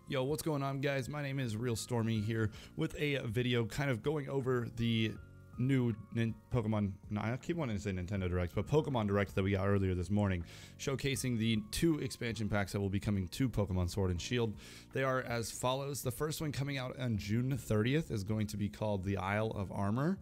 Yo, what's going on, guys? My name is Real Stormy here with a video kind of going over the new Pokemon, no, I keep wanting to say Nintendo Direct, but Pokemon Direct that we got earlier this morning, showcasing the 2 expansion packs that will be coming to Pokemon Sword and Shield. They are as follows. The first one coming out on June 30th is going to be called the Isle of Armor.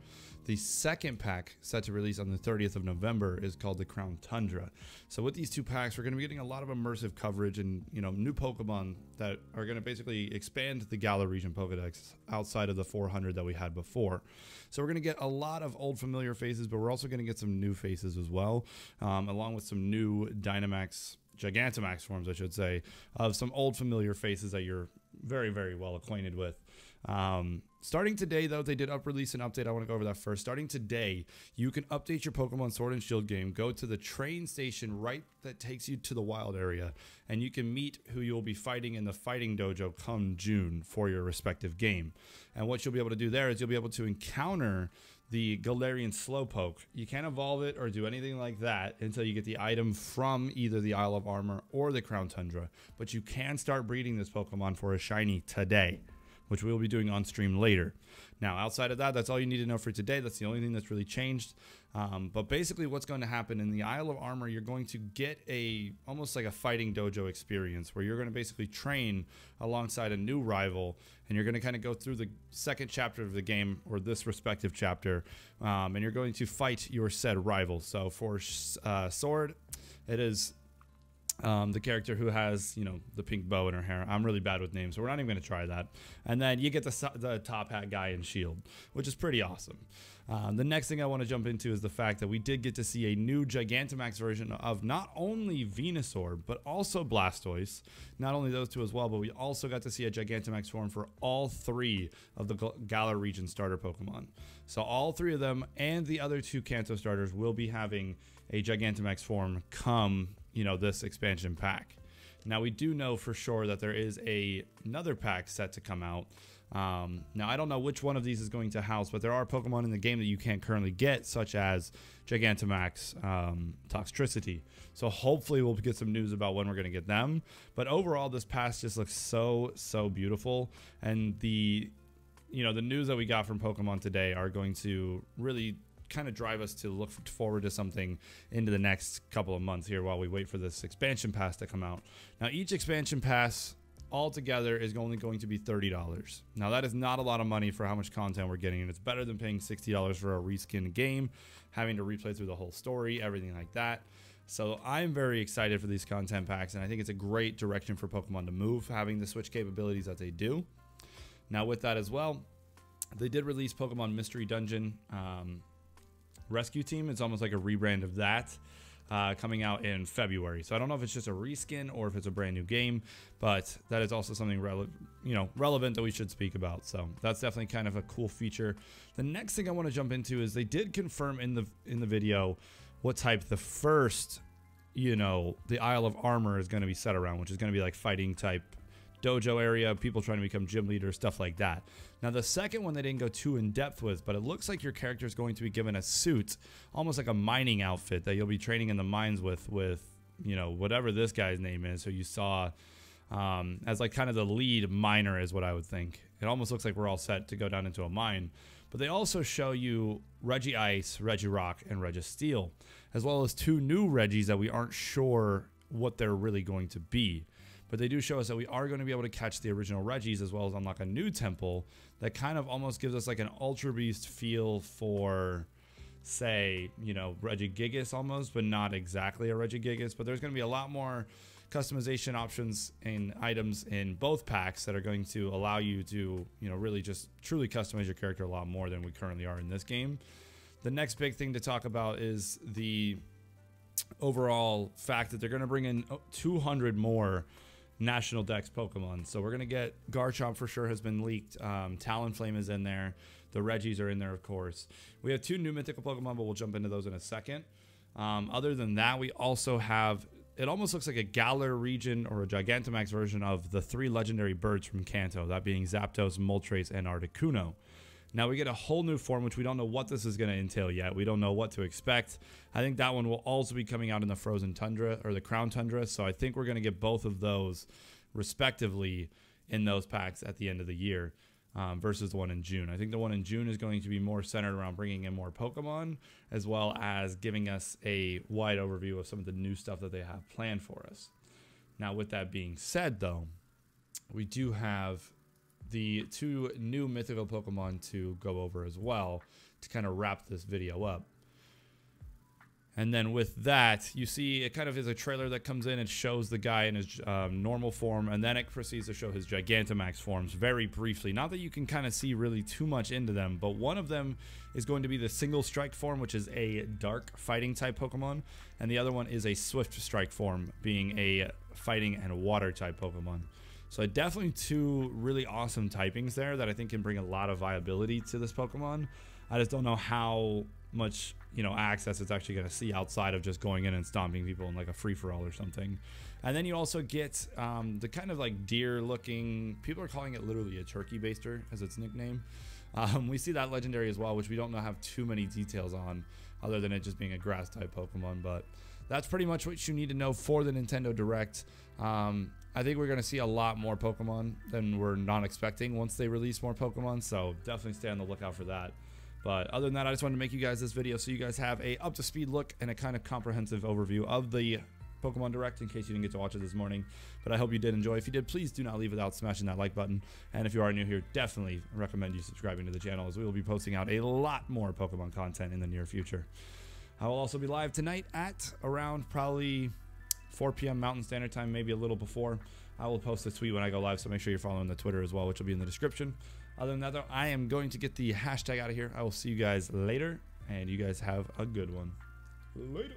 The second pack, set to release on the 30th of November, is called the Crown Tundra. So with these 2 packs, we're going to be getting a lot of immersive coverage and, new Pokemon that are going to basically expand the Galar region Pokedex outside of the 400 that we had before. So we're going to get a lot of old familiar faces, but we're also going to get some new faces as well, along with some new Dynamax, Giganta Max forms, I should say, of some old familiar faces that you're very, very well acquainted with. Starting today, though, they did release an update. I want to go over that first. Starting today, you can update your Pokemon Sword and Shield game, go to the train station that takes you to the wild area, and you can meet who you'll be fighting in the fighting dojo come June for your respective game. And what you'll be able to do there is you'll be able to encounter the Galarian Slowpoke. You can't evolve it or do anything like that until you get the item from either the Isle of Armor or the Crown Tundra, but you can start breeding this Pokemon for a shiny today, which we will be doing on stream later. Now, outside of that, that's all you need to know for today. That's the only thing that's really changed. But basically what's going to happen in the Isle of Armor, you're going to get almost like a fighting dojo experience where you're going to basically train alongside a new rival, and you're going to kind of go through the second chapter of the game, or this respective chapter, and you're going to fight your said rival. So for Sword, it is the character who has, the pink bow in her hair. I'm really bad with names, so we're not even going to try that. And then you get the top hat guy in Shield, which is pretty awesome. The next thing I want to jump into is the fact that we did get to see a new Gigantamax version of not only Venusaur, but also Blastoise. Not only those 2 as well, but we also got to see a Gigantamax form for all 3 of the Galar region starter Pokemon. So all 3 of them and the other 2 Kanto starters will be having a Gigantamax form come this expansion pack. Now, we do know for sure that there is another pack set to come out. Now, I don't know which one of these is going to house, but there are Pokemon in the game that you can't currently get, such as Gigantamax, Toxtricity. So hopefully we'll get some news about when we're going to get them. But overall, this pack just looks so beautiful. And the news that we got from Pokemon today are going to really kind of drive us to look forward to something into the next couple of months here while we wait for this expansion pass to come out. Now, each expansion pass altogether is only going to be $30. Now, that is not a lot of money for how much content we're getting, and it's better than paying $60 for a reskin game, having to replay through the whole story, everything like that. So I'm very excited for these content packs, and I think it's a great direction for Pokemon to move, having the Switch capabilities that they do. Now, with that as well, they did release Pokemon Mystery Dungeon Rescue Team. It's almost like a rebrand of that, coming out in February. So I don't know if it's just a reskin or if it's a brand new game, but that is also something relevant that we should speak about. So that's definitely kind of a cool feature. The next thing I want to jump into is they did confirm in the video what type the first, the Isle of Armor is going to be set around, which is going to be like fighting type dojo area, people trying to become gym leaders, stuff like that. Now, the second one they didn't go too in depth with, but it looks like your character is going to be given a suit, almost like a mining outfit that you'll be training in the mines with whatever this guy's name is, who you saw as like kind of the lead miner is what I would think. It almost looks like we're all set to go down into a mine. But they also show you Regice, Regirock, and Registeel, as well as 2 new Regis that we aren't sure what they're really going to be. But they do show us that we are going to be able to catch the original Regis, as well as unlock a new temple that kind of almost gives us like an Ultra Beast feel for, say, Regigigas almost, but not exactly a Regigigas. But there's going to be a lot more customization options and items in both packs that are going to allow you to, really just truly customize your character a lot more than we currently are in this game. The next big thing to talk about is the overall fact that they're going to bring in 200 more National Dex Pokemon. So we're going to get Garchomp for sure has been leaked. Talonflame is in there. The Regis are in there, of course. We have 2 new mythical Pokemon, but we'll jump into those in a second. Other than that, we also have, it almost looks like a Galar region or a Gigantamax version of the 3 legendary birds from Kanto, that being Zapdos, Moltres, and Articuno. Now we get a whole new form, which we don't know what this is going to entail yet. We don't know what to expect. I think that one will also be coming out in the Frozen Tundra or the Crown Tundra. So I think we're going to get both of those respectively in those packs at the end of the year versus the one in June. I think the one in June is going to be more centered around bringing in more Pokemon, as well as giving us a wide overview of some of the new stuff that they have planned for us. Now, with that being said, though, we do have the 2 new mythical Pokemon to go over as well to kind of wrap this video up. And then with that, you see it kind of is a trailer that comes in and shows the guy in his normal form, and then it proceeds to show his Giganta Max forms very briefly. Not that you can kind of see really too much into them, but one of them is going to be the single strike form, which is a dark fighting type Pokemon, and the other one is a swift strike form, being a fighting and water type Pokemon. So definitely 2 really awesome typings there that I think can bring a lot of viability to this Pokemon. I just don't know how much, you know, access it's actually going to see outside of just going in and stomping people in like a free-for-all or something. And then you also get the kind of like deer looking, people are calling it literally a turkey baster as its nickname. We see that legendary as well, which we don't have too many details on other than it just being a grass type Pokemon, but that's pretty much what you need to know for the Nintendo Direct. I think we're going to see a lot more Pokemon than we're not expecting once they release more Pokemon, so definitely stay on the lookout for that. But other than that, I just wanted to make you guys this video so you guys have a up-to-speed look and a kind of comprehensive overview of the Pokemon Direct in case you didn't get to watch it this morning. But I hope you did enjoy. If you did, please do not leave without smashing that like button. And if you are new here, definitely recommend you subscribing to the channel, as we will be posting out a lot more Pokemon content in the near future. I will also be live tonight at around probably 4 p.m. Mountain Standard Time, maybe a little before. I will post a tweet when I go live, so make sure you're following the Twitter as well, which will be in the description. Other than that, though, I am going to get the hashtag out of here. I will see you guys later, and you guys have a good one. Later.